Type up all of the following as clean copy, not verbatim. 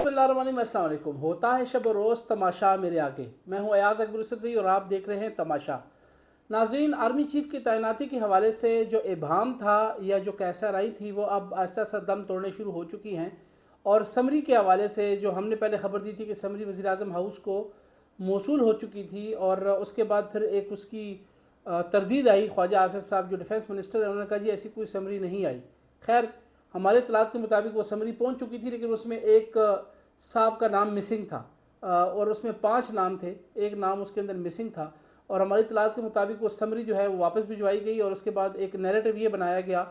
बिस्मिल्लाहिर्रहमानिर्रहीम, अस्सलाम वालेकुम। होता है शब रोज़ तमाशा मेरे आगे। मैं हूँ अयाज़ अकबर यूसुफ़ज़ई और आप देख रहे हैं तमाशा। नाज़रीन, आर्मी चीफ़ की तैनाती के हवाले से जो इबाहम था या जो कैसराई थी वो अब ऐसा सा दम तोड़ने शुरू हो चुकी हैं। और समरी के हवाले से जो हमने पहले ख़बर दी थी कि समरी वज़ीर आज़म हाउस को मौसूल हो चुकी थी और उसके बाद फिर एक उसकी तरदीद आई। ख्वाजा आसिफ साहब जो डिफेंस मिनिस्टर हैं उन्होंने कहा जी ऐसी कोई समरी नहीं आई। खैर, हमारे इत्तलात के मुताबिक वो समरी पहुंच चुकी थी, लेकिन उसमें एक साहब का नाम मिसिंग था और उसमें 5 नाम थे, एक नाम उसके अंदर मिसिंग था। और हमारी इत्तलात के मुताबिक वो समरी जो है वो वापस भिजवाई गई और उसके बाद एक नैरेटिव ये बनाया गया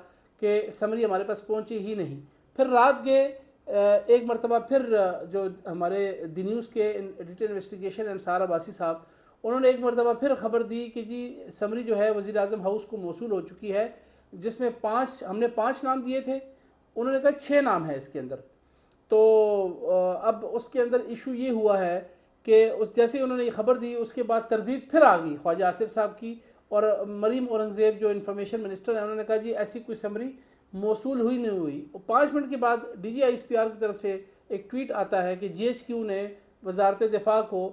कि समरी हमारे पास पहुंची ही नहीं। फिर रात गए एक मरतबा फिर जो हमारे दी न्यूज़ के एडिटर इन्वेस्टिगेशन अंसार अब्बासी साहब, उन्होंने एक मरतबा फिर ख़बर दी कि जी समरी जो है वज़ीर आज़म हाउस को मौसूल हो चुकी है, जिसमें 5 हमने 5 नाम दिए थे, उन्होंने कहा 6 नाम है इसके अंदर। तो अब उसके अंदर इशू ये हुआ है कि उस जैसे ही उन्होंने ये ख़बर दी उसके बाद तरदीद फिर आ गई ख्वाजा आसिफ साहब की। और मरीम औरंगज़ेब जो इंफॉर्मेशन मिनिस्टर हैं उन्होंने कहा जी ऐसी कोई समरी मौसूल हुई नहीं हुई। और 5 मिनट के बाद DGISPR की तरफ से एक ट्वीट आता है कि GHQ ने वजारत दिफा को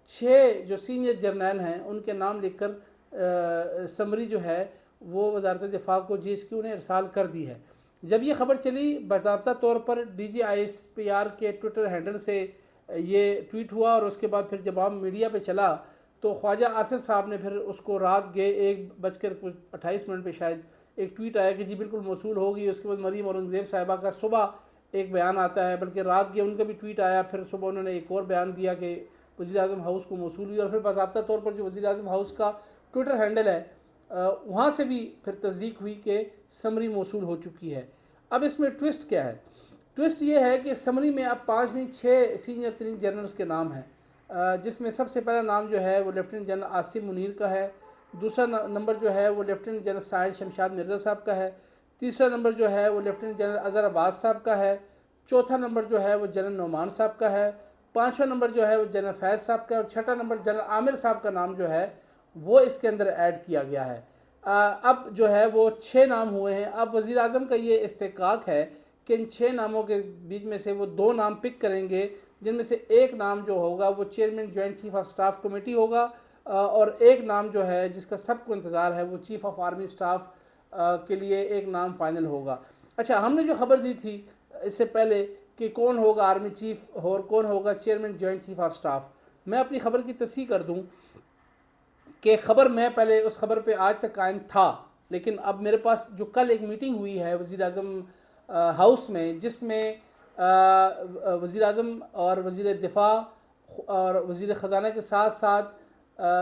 6 जो सीनियर जर्नैल हैं उनके नाम लिख कर समरी जो है वो वजारत दिफा को GHQ ने इरसाल कर दी है। जब ये ख़बर चली बाज़ाब्ता तौर पर DGISPR के ट्विटर हैंडल से ये ट्वीट हुआ और उसके बाद फिर जब आम मीडिया पे चला तो ख्वाजा आसिफ साहब ने फिर उसको रात गए 1:28 पे शायद एक ट्वीट आया कि जी बिल्कुल मौसूल होगी। उसके बाद मरीम औरंगज़ेब साहिबा का सुबह एक बयान आता है, बल्कि रात गए उनका भी ट्वीट आया, फिर सुबह उन्होंने एक और बयान दिया कि वज़ीर आज़म हाउस को मौसूल हुई। और फिर बाज़ाब्ता तौर पर जो वज़ीर आज़म हाउस का ट्विटर हैंडल है वहाँ से भी फिर तस्दीक हुई कि समरी मौसूल हो चुकी है। अब इसमें ट्विस्ट क्या है? ट्विस्ट ये है कि समरी में अब 5 नहीं 6 सीनियर 3 जनरल्स के नाम हैं, जिसमें सबसे पहला नाम जो है वो लेफ्टिनेंट जनरल आसिम मुनीर का है। दूसरा नंबर जो है वो लेफ्टिनेंट जनरल साहिल शमशाद मिर्ज़ा साहब का है। तीसरा नंबर जो है वो लेफ्टिनेंट जनरल अज़हर अब्बास साहब का है। चौथा नंबर जो है वो जनरल नोमान साहब का है। पाँचवा नंबर जो है वो जनरल फैज़ साहब का है। और छठा नंबर जनरल आमिर साहब का नाम जो है वो इसके अंदर ऐड किया गया है। अब जो है वो 6 नाम हुए हैं। अब वज़ीर आज़म का ये इस्तेकाक है कि इन 6 नामों के बीच में से वो 2 नाम पिक करेंगे, जिनमें से एक नाम जो होगा वो chairman joint chief of staff committee होगा और एक नाम जो है जिसका सबको इंतज़ार है वो चीफ़ ऑफ आर्मी स्टाफ के लिए एक नाम फाइनल होगा। अच्छा, हमने जो ख़बर दी थी इससे पहले कि कौन होगा आर्मी चीफ और कौन होगा chairman joint chief of staff, मैं अपनी ख़बर की तस्दीक कर दूँ कि ख़बर मैं पहले उस ख़बर पे आज तक कायम था, लेकिन अब मेरे पास जो कल एक मीटिंग हुई है वज़ीर आज़म हाउस में, जिसमें वज़ीर आज़म और वज़ीर दिफा और वज़ीर ख़जाना के साथ साथ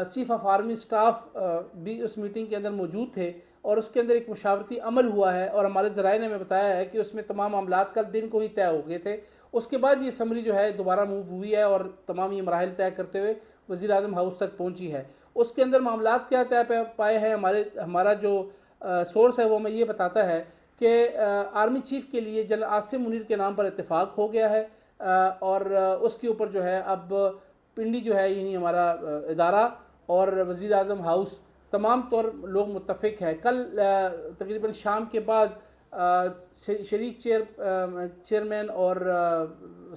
चीफ़ ऑफ आर्मी स्टाफ भी उस मीटिंग के अंदर मौजूद थे और उसके अंदर एक मुशावरती अमल हुआ है और हमारे ज़राए ने हमें बताया है कि उसमें तमाम मामलात कल दिन को ही तय हो गए थे। उसके बाद ये समरी जो है दोबारा मूव हुई है और तमाम ये मराहिल तय करते हुए वज़ीर आज़म हाउस तक पहुँची है। उसके अंदर मामलात क्या तय पाए हैं, हमारा जो सोर्स है वो हमें ये बताता है कि आर्मी चीफ़ के लिए जनरल आसिम मुनीर के नाम पर इत्तेफाक हो गया है और उसके ऊपर जो है अब पिंडी जो है यानी हमारा इदारा और वज़ीर आज़म हाउस तमाम तौर लोग मुत्तफ़िक है। कल तकरीबन शाम के बाद शरीक चेयरमैन और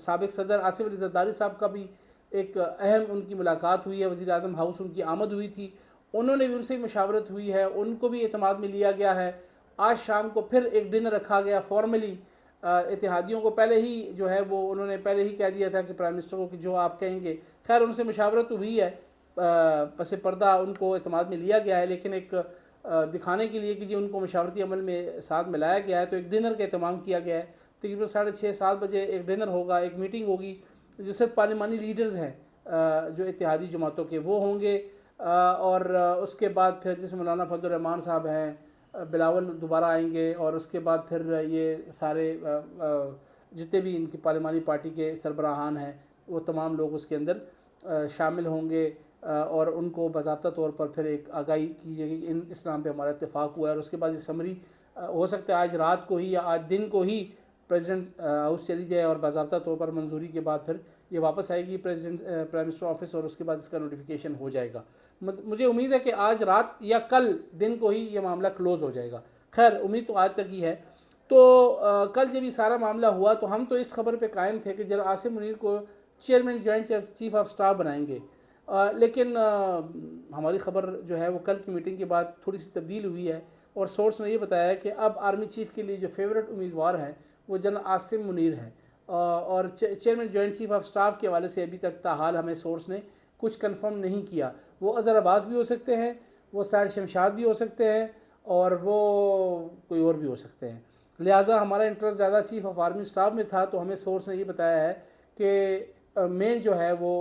साबिक़ सदर आसिफ अली ज़रदारी साहब का भी एक अहम उनकी मुलाकात हुई है। वज़ीर आज़म हाउस उनकी आमद हुई थी, उन्होंने भी उनसे मशावरत हुई है, उनको भी एतमाद में लिया गया है। आज शाम को फिर एक डिनर रखा गया फॉर्मली। इत्तेहादियों को पहले ही जो है वो उन्होंने पहले ही कह दिया था कि प्राइम मिनिस्टर को कि जो आप कहेंगे, खैर उनसे मशावरत तो हुई है, पस पर्दा उनको एतमाद में लिया गया है, लेकिन एक दिखाने के लिए कि जी उनको मशावरती अमल में साथ मिलाया गया है तो एक डिनर का अहतमाम किया गया है। तकरीबन 6:30-7 बजे एक डिनर होगा, एक मीटिंग होगी जिससे पार्लिमानी लीडर्स हैं जो इत्तेहादी जमातों के वो होंगे और उसके बाद फिर जिसमें मौलाना फजल रहमान साहब हैं, बिलावल दोबारा आएंगे और उसके बाद फिर ये सारे जितने भी इनकी पार्लिमानी पार्टी के सरबराहान हैं वो तमाम लोग उसके अंदर शामिल होंगे और उनको बाज़ाब्ता तौर पर फिर एक आगाही की जाएगी कि इस नाम पे हमारा इत्तेफाक हुआ है। और उसके बाद ये समरी हो सकता है आज रात को ही या आज दिन को ही प्रेसिडेंट हाउस चली जाए और बाज़ाब्ता तौर पर मंजूरी के बाद फिर ये वापस आएगी प्रेसिडेंट प्राइम मिनिस्टर ऑफिस और उसके बाद इसका नोटिफिकेशन हो जाएगा। मुझे उम्मीद है कि आज रात या कल दिन को ही ये मामला क्लोज़ हो जाएगा। खैर उम्मीद तो आज तक ही है। तो कल जब ये सारा मामला हुआ तो हम तो इस खबर पे कायम थे कि जनरल आसिम मुनीर को chairman joint chief of staff बनाएंगे, लेकिन हमारी खबर जो है वो कल की मीटिंग के बाद थोड़ी सी तब्दील हुई है और सोर्स ने ये बताया कि अब आर्मी चीफ़ के लिए जो फेवरेट उम्मीदवार हैं वो जनरल आसिम मुनीर हैं। और chairman joint chief of staff के हवाले से अभी तक ताहाल हमें सोर्स ने कुछ कंफर्म नहीं किया। वो अज़हर अब्बास भी हो सकते हैं, वो सैयद शमशाद भी हो सकते हैं और वो कोई और भी हो सकते हैं। लिहाजा हमारा इंटरेस्ट ज़्यादा चीफ़ ऑफ आर्मी स्टाफ में था, तो हमें सोर्स ने ये बताया है कि मेन जो है वो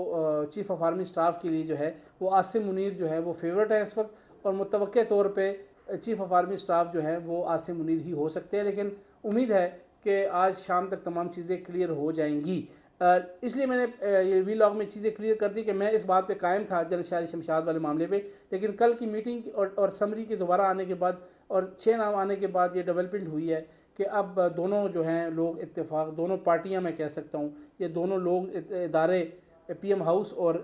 चीफ़ ऑफ आर्मी स्टाफ के लिए जो है वो आसिम मुनीर जो है वो फेवरेट है इस वक्त, और मुतवक्के तौर पे चीफ़ ऑफ आर्मी स्टाफ जो है वो आसिम मुनीर ही हो सकते हैं। लेकिन उम्मीद है कि आज शाम तक तमाम चीज़ें क्लियर हो जाएंगी। इसलिए मैंने ये वीलॉग में चीज़ें क्लियर कर दी कि मैं इस बात पे कायम था जनरल शाहिद शमशाद वाले मामले पे, लेकिन कल की मीटिंग और समरी के दोबारा आने के बाद और 6 नाम आने के बाद ये डेवलपमेंट हुई है कि अब दोनों जो हैं लोग इत्तेफाक, दोनों पार्टियां मैं कह सकता हूँ, ये दोनों लोग इदारे पीएम हाउस और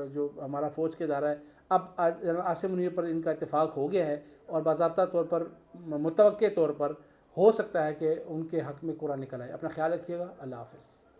जो हमारा फ़ौज के इदारा है, अब आसिम मुनीर पर इनका इत्तेफाक हो गया है और बाज़ाब्ता तौर पर मुतवक्के तौर पर हो सकता है कि उनके हक़ में कुरा निकल आए। अपना ख्याल रखिएगा। अल्लाह हाफ़िज़।